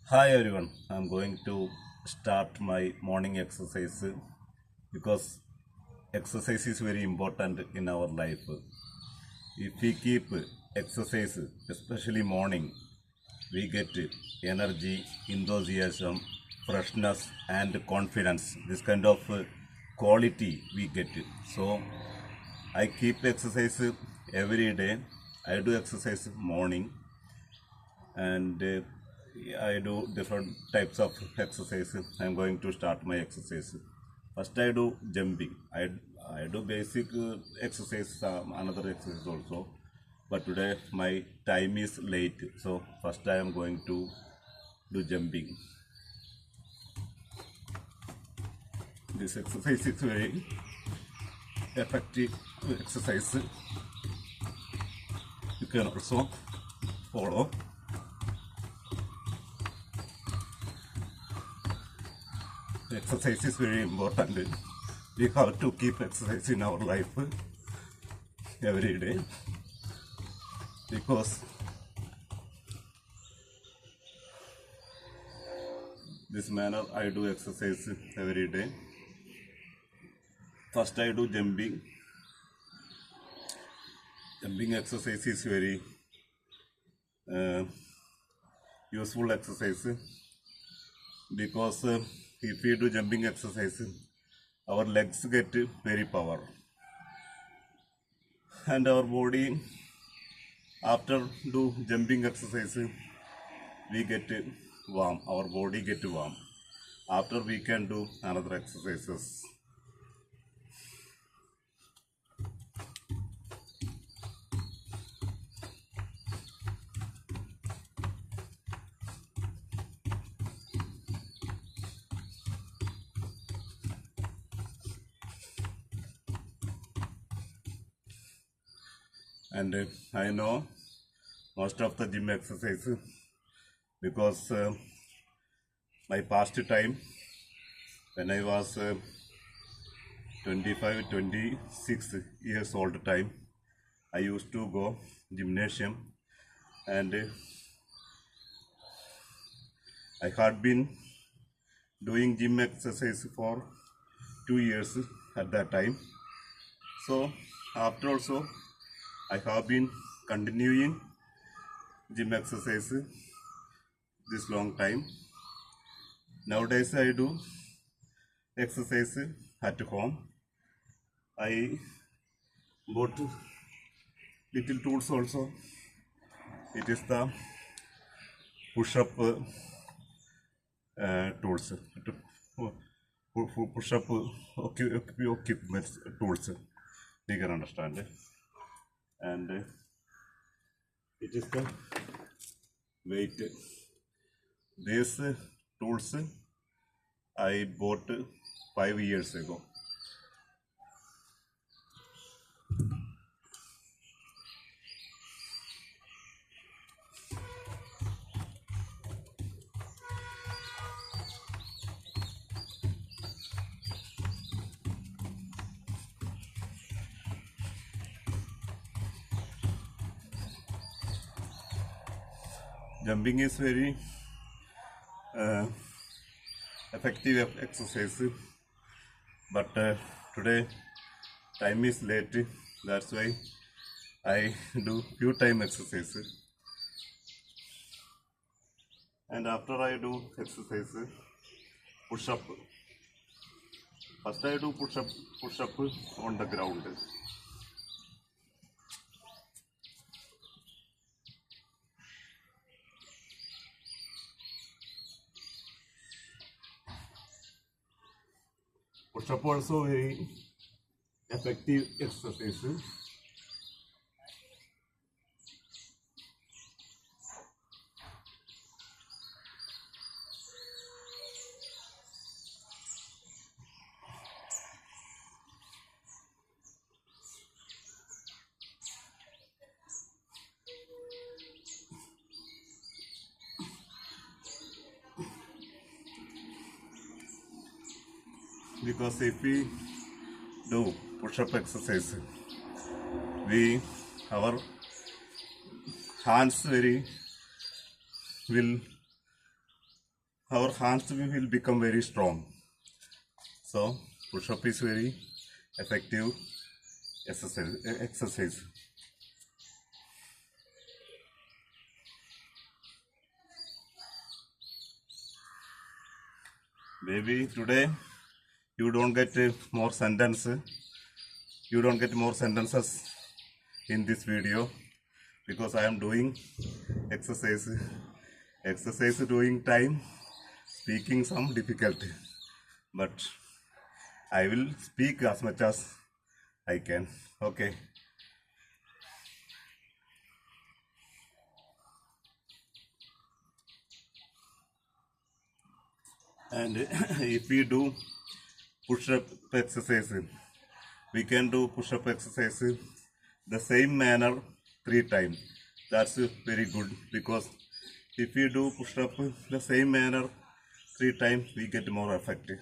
Hi everyone, I'm going to start my morning exercise because exercise is very important in our life. If we keep exercise, especially morning, we get energy, enthusiasm, freshness, and confidence. This kind of quality we get. So I keep exercise every day. I do exercise morning and I do different types of exercise. I'm going to start my exercise. First, I do jumping. I do basic exercise, another exercise also. But today my time is late, so first I am going to do jumping. This exercise is very effective exercise. You can also follow. Exercise is very important. We have to keep exercise in our life every day because this manner I do exercise every day. First I do jumping. Jumping exercise is very useful exercise because if we do jumping exercise, our legs get very power and our body after do jumping exercise we get warm, our body get warm. After we can do another exercises. And I know most of the gym exercise because my past time when I was 25 26 years old time, I used to go gymnasium and I had been doing gym exercise for 2 years at that time. So after also I have been continuing gym exercise this long time. Nowadays I do exercise at home. I bought little tools also. It is the push-up tools, push-up equipment tools. You can understand it. And it is the weight. These tools I bought 5 years ago. Jumping is very effective exercise, but today time is late. That's why I do few time exercise. And after I do exercise, push up. First I do push up on the ground. Push up also very effective exercise. Because if we do push-up exercise, we our hands will our hands will become very strong. So push-up is very effective exercise. Maybe today you don't get more sentences in this video because I am doing exercise doing time, speaking some difficulty, but I will speak as much as I can. Okay. And if we do push-up exercise, we can do push-up exercise the same manner 3 times. That's very good because if we do push-up the same manner 3 times, we get more effective.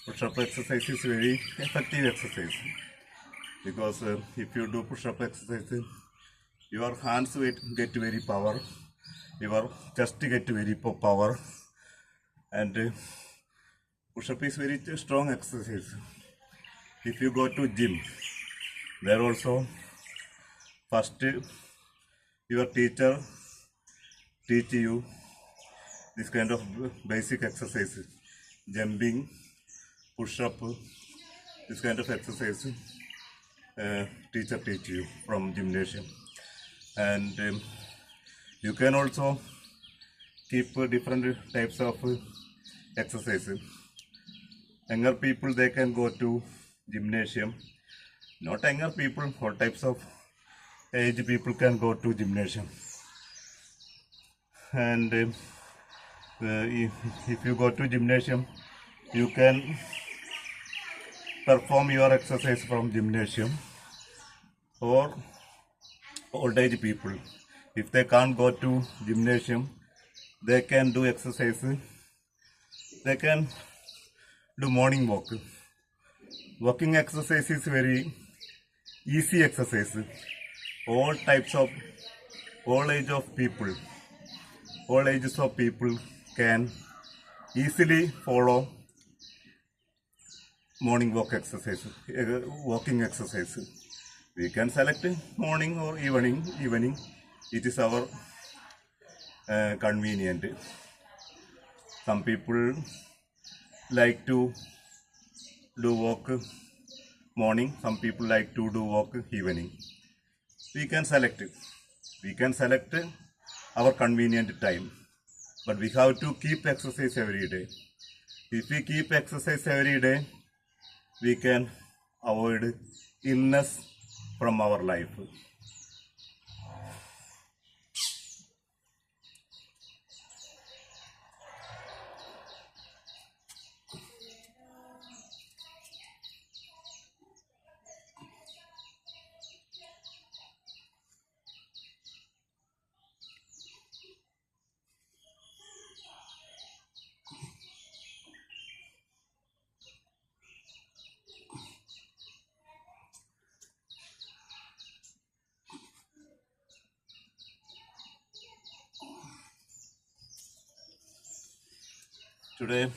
Push-up exercise is very effective exercise because if you do push-up exercise, your hands will get very power, your chest get very power, and push-up is very strong exercise. If you go to gym, there also first your teacher teach you this kind of basic exercise, jumping, push-up, this kind of exercise teacher teach you from gymnasium. And you can also keep different types of exercise. Younger people, they can go to gymnasium. Not younger people, all types of age people can go to gymnasium. And if you go to gymnasium, you can perform your exercise from gymnasium. Or old age people, if they can't go to gymnasium, they can do exercise. They can do morning walk. Walking exercise is very easy exercise. All ages of people can easily follow morning walk exercise, walking exercise. We can select morning or evening. It is our convenient. Some people like to do walk morning. Some people like to do walk evening. We can select our convenient time. But we have to keep exercise every day. If we keep exercise every day, we can avoid illness from our life. Today,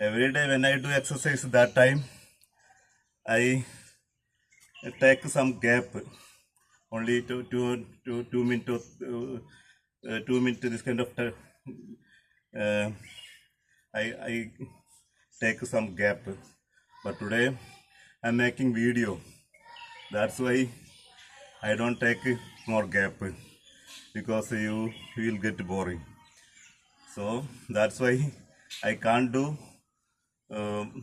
every day when I do exercise, that time I take some gap, only 2 minutes, 2 minutes. This kind of I take some gap. But today I'm making video. That's why I don't take more gap because you will get boring. So that's why I can't do um,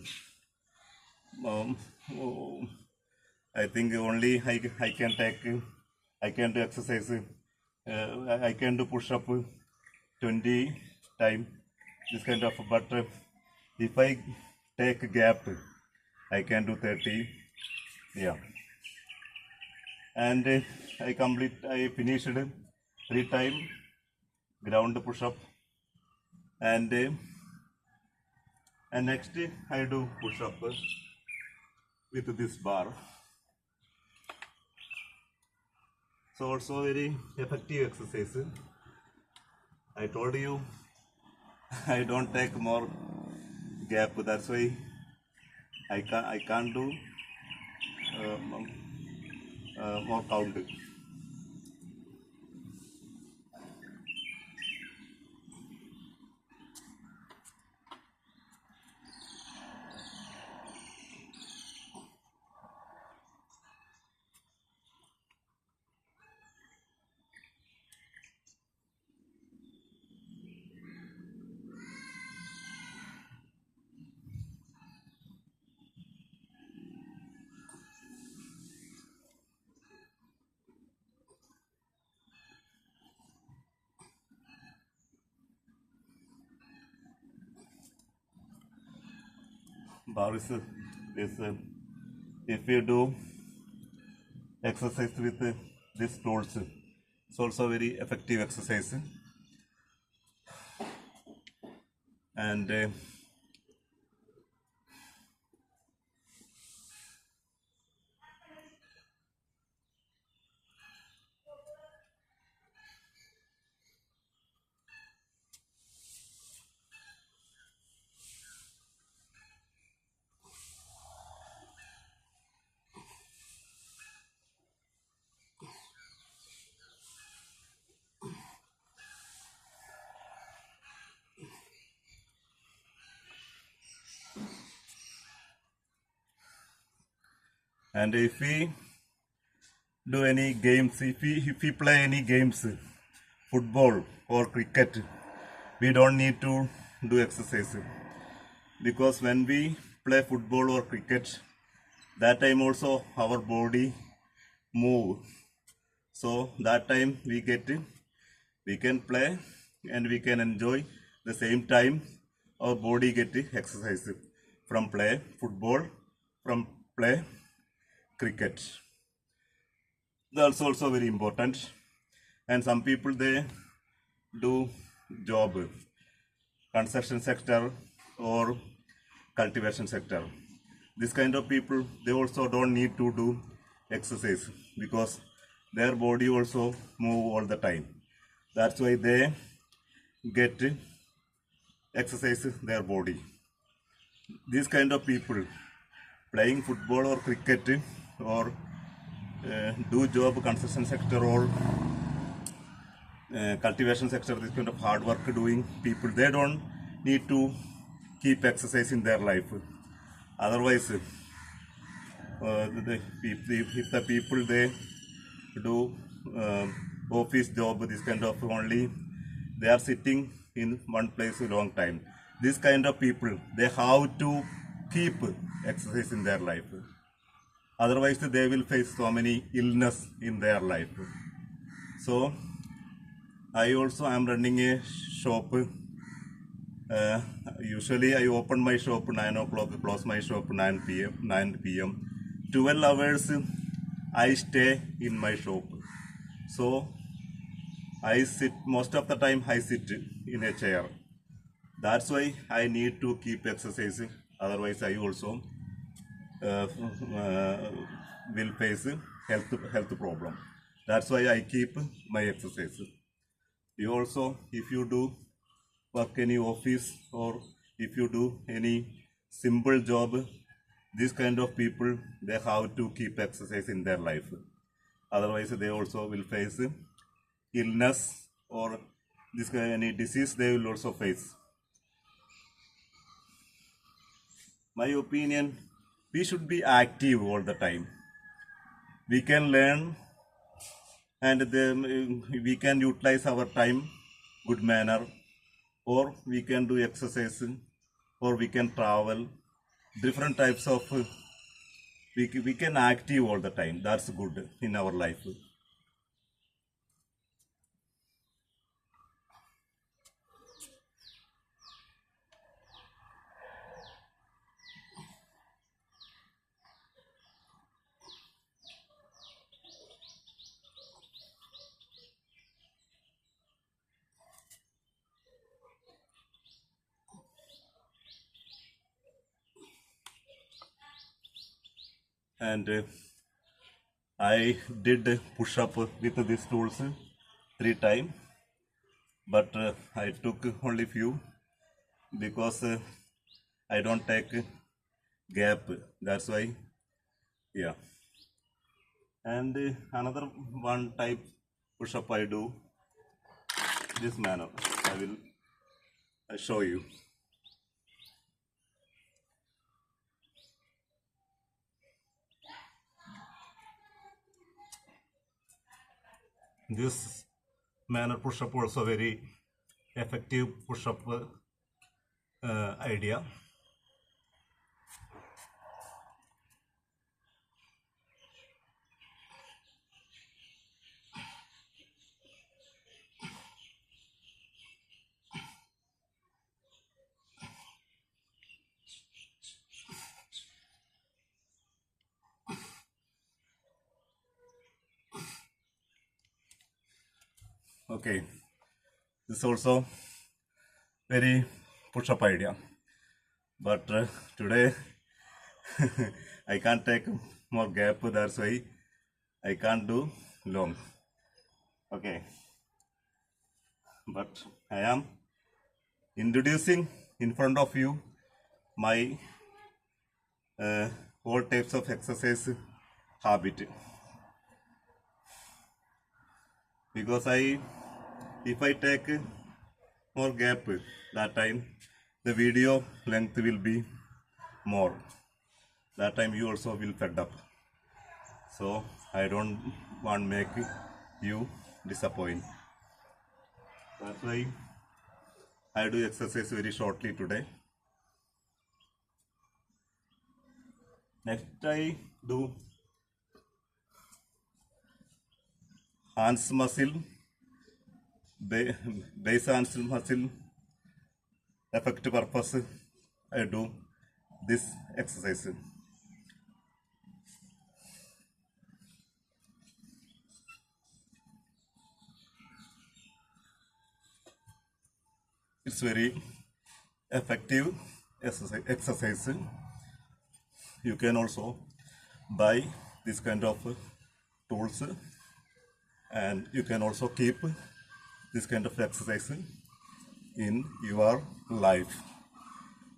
um, oh, I think only I can take, I can do exercise, I can do push up 20 time, this kind of, but if I take gap, I can do 30, yeah. And I finished 3 time ground push up, and next I do push up with this bar. So also very effective exercise. I told you I don't take more gap. That's why I can't do more count. Bar is if you do exercise with these tools, it's also very effective exercise. And if we do any games, if we play any games, football or cricket, we don't need to do exercise, because when we play football or cricket, that time also our body move. So that time we can play and we can enjoy the same time our body get exercise from play football, from play cricket. That's also very important. And some people, they do job, construction sector or cultivation sector. This kind of people, they also don't need to do exercise, because their body also move all the time. That's why they get exercise their body. These kind of people playing football or cricket or do job construction sector or cultivation sector, this kind of hard work doing people, they don't need to keep exercise in their life. Otherwise, if the people, they do office job, this kind of only, they are sitting in one place a long time. This kind of people, they have to keep exercise in their life. Otherwise, they will face so many illness in their life. So, I also am running a shop. Usually, I open my shop 9 o'clock, close my shop 9 p.m. 12 hours I stay in my shop. So, I sit, most of the time I sit in a chair. That's why I need to keep exercising. Otherwise, I also will face health problem. That's why I keep my exercise. You also, if you do work any office or if you do any simple job, this kind of people, they have to keep exercise in their life. Otherwise, they also will face illness or this kind of any disease, they will also face. My opinion, we should be active all the time. We can learn and then we can utilize our time good manner. or we can do exercise, or we can travel. Different types of we can active all the time. That's good in our life. And I did push up with these tools 3 times, but I took only few because I don't take gap. That's why, yeah. And another one type push up I do this manner. I will show you. This manner push up also very effective push up idea. Okay, this is also very push up idea, but today I can't take more gap, that's why I can't do long. Okay, but I am introducing in front of you my all types of exercise habit, because if I take more gap, that time the video length will be more, that time you also will fed up, so I don't want make you disappoint. That's why I do exercise very shortly today. Next I do hands muscle, base hands muscle effect purpose. I do this exercise. It's very effective exercise. You can also buy this kind of tools, and you can also keep this kind of exercise in your life.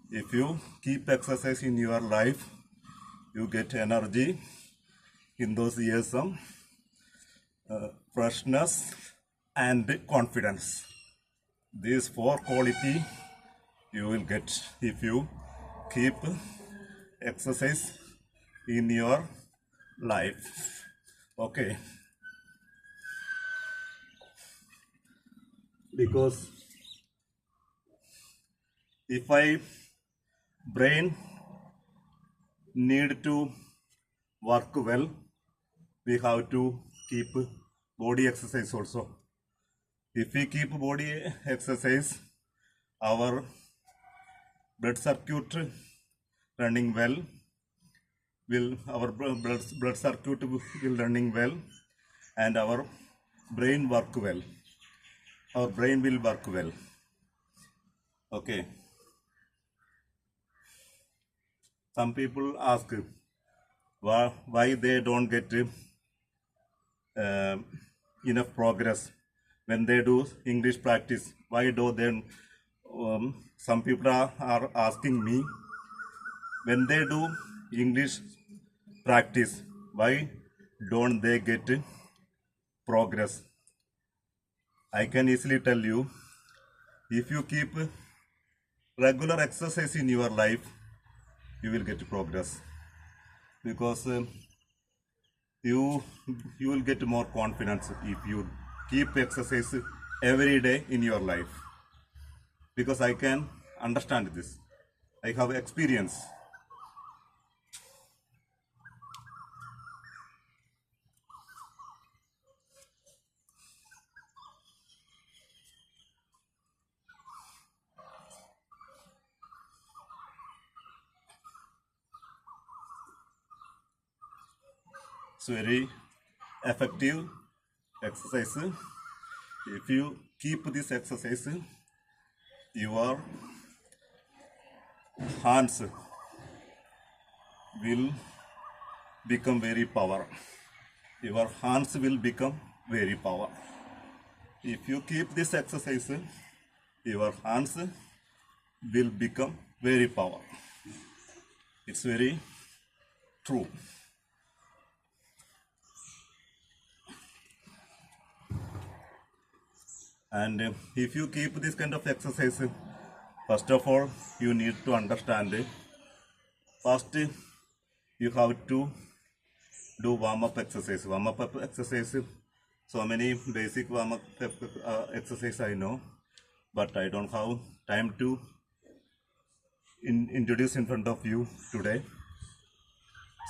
If you keep exercise in your life, you get energy in those years, some freshness and confidence. These 4 quality you will get if you keep exercise in your life. Okay, because if I brain need to work well, we have to keep body exercise also. If we keep body exercise, our blood circuit running well, our blood circuit will running well, and our brain work well. Our brain will work well. Okay. Some people ask why they don't get enough progress when they do English practice. Why do they? Some people are asking me, when they do English practice, why don't they get progress? I can easily tell you, if you keep regular exercise in your life, you will get progress, because you will get more confidence if you keep exercise every day in your life. because I can understand this. I have experience. It's very effective exercise. If you keep this exercise, your hands will become very power. Your hands will become very power. If you keep this exercise, your hands will become very power. It's very true. And if you keep this kind of exercise, first of all, you need to understand. First, you have to do warm-up exercise. Warm-up exercise, so many basic warm-up exercise I know, but I don't have time to introduce in front of you today.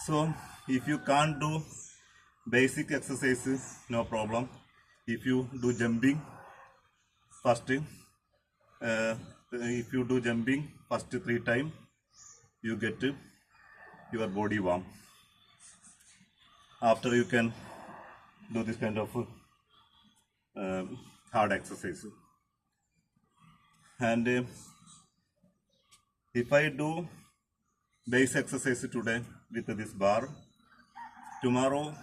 So, if you can't do basic exercise, no problem. If you do jumping, first, if you do jumping first 3 times, you get your body warm. After, you can do this kind of hard exercise. And if I do base exercise today with this bar, tomorrow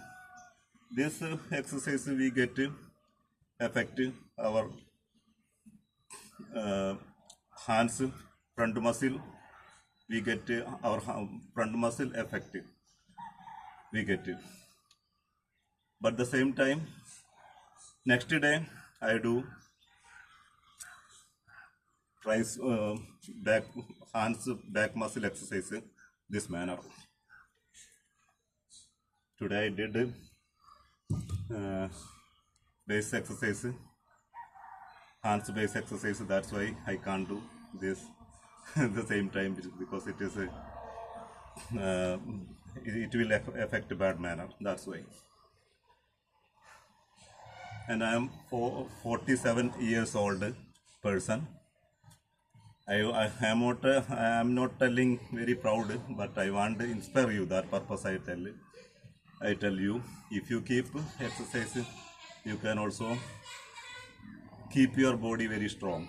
this exercise we get affect our hands, front muscle, we get our front muscle effect, we get it. But the same time, next day I do tries back hands back muscle exercise this manner. Today I did base exercise, hands base exercise. That's why I can't do this at the same time, because it is it will affect a bad manner. That's why. And I am 47 years old person. I am not telling very proud, but I want to inspire you. That purpose I tell you, if you keep exercise, you can also keep your body very strong.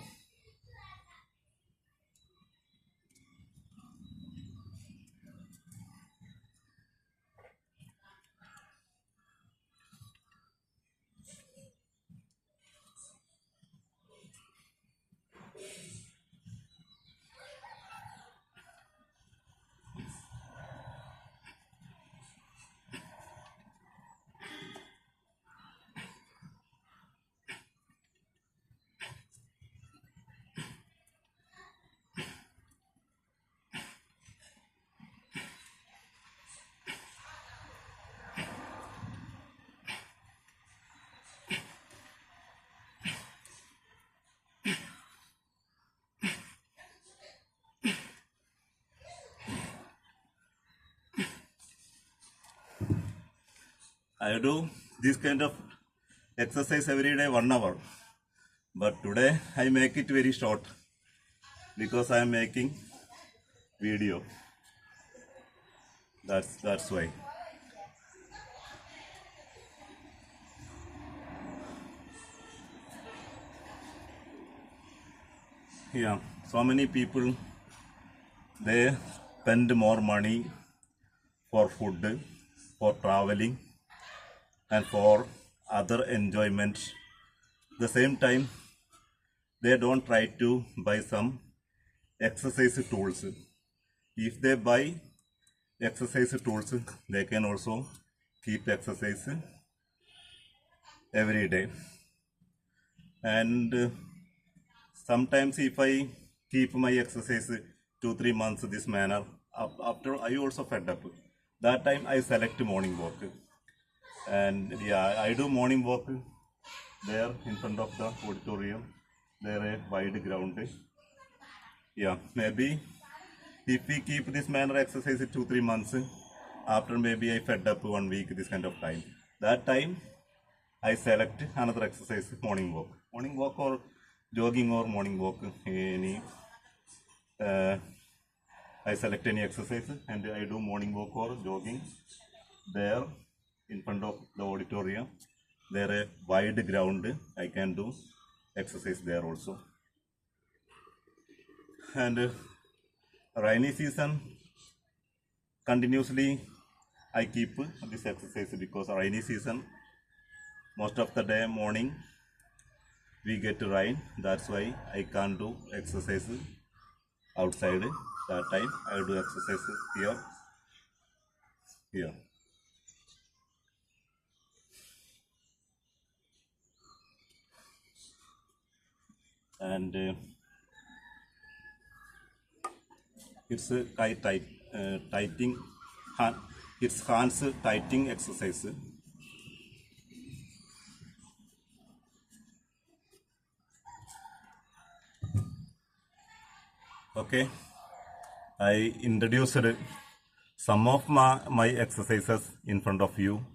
I do this kind of exercise every day 1 hour, but today I make it very short because I am making video. That's why. Yeah, so many people, they spend more money for food, for traveling, and for other enjoyments. The same time, they don't try to buy some exercise tools. If they buy exercise tools, they can also keep exercise every day. And sometimes if I keep my exercise 2-3 months this manner, after I also fed up. That time I select morning walk. And yeah, I do morning walk there in front of the auditorium. There a wide ground. Yeah, maybe if we keep this manner exercise 2-3 months, after maybe I fed up 1 week, this kind of time. That time I select another exercise, morning walk or jogging or morning walk. Any I select any exercise and I do morning walk or jogging there in front of the auditorium. There a wide ground, I can do exercise there also. And rainy season, continuously I keep this exercise because rainy season, most of the day morning we get rain. That's why I can't do exercise outside. That time I do exercise here. And it's a tightening hand, it's hands tightening exercise. Okay, I introduced some of my exercises in front of you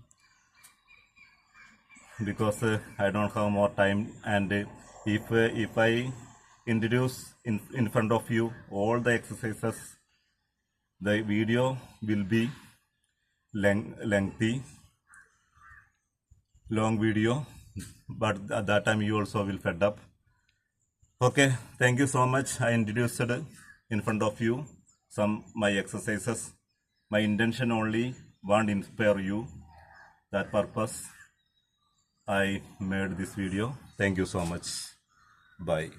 because I don't have more time, and if I introduce in front of you all the exercises, the video will be lengthy, long video, but at that time you also will fed up. Okay, thank you so much. I introduced in front of you some my exercises. My intention only want to inspire you. That purpose I made this video. Thank you so much. Bye.